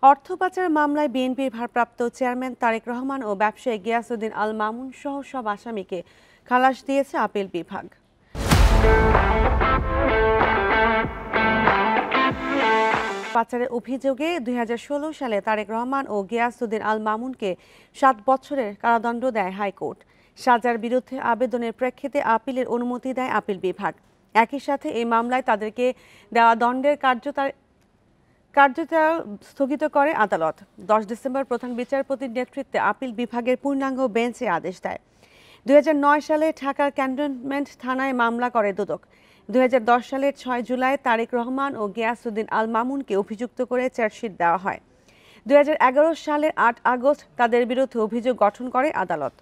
অর্থ পাচার মামলায় বিএনপির ভারপ্রাপ্ত চেয়ারম্যান তারেক রহমান ও ব্যবসায়ী গিয়াসউদ্দিন আল মামুন সহ সব আসামিকে খালাস দিয়েছে আপিল বিভাগ। পাচারের অভিযোগে ২০১৬ সালে তারেক রহমান ও গিয়াসউদ্দিন আল মামুনকে ৭ বছরের কারাদণ্ড দেয় হাইকোর্ট। সাজার বিরুদ্ধে আবেদনের প্রেক্ষিতে আপিলের অনুমতি দেয় আপিল বিভাগ। একই সাথে এই মামলায় তাদেরকে দেওয়া দণ্ডের কার্যতা স্থগিত করে আদালত। ১০ ডিসেম্বর প্রধান বিচারপতির নেতৃত্বে আপিল বিভাগের পূর্ণাঙ্গ বেঞ্চ আদেশ দেয়। ২০০৯ সালে ঢাকার ক্যান্টনমেন্ট থানায় মামলা করে দুদক। ২০১০ সালের ৬ জুলাই তারেক রহমান ও গিয়াসউদ্দিন আল মামুনকে অভিযুক্ত করে চার্জশিট দেওয়া হয়। ২০১১ সালের ৮ আগস্ট তাদের বিরুদ্ধে অভিযোগ গঠন করে আদালত।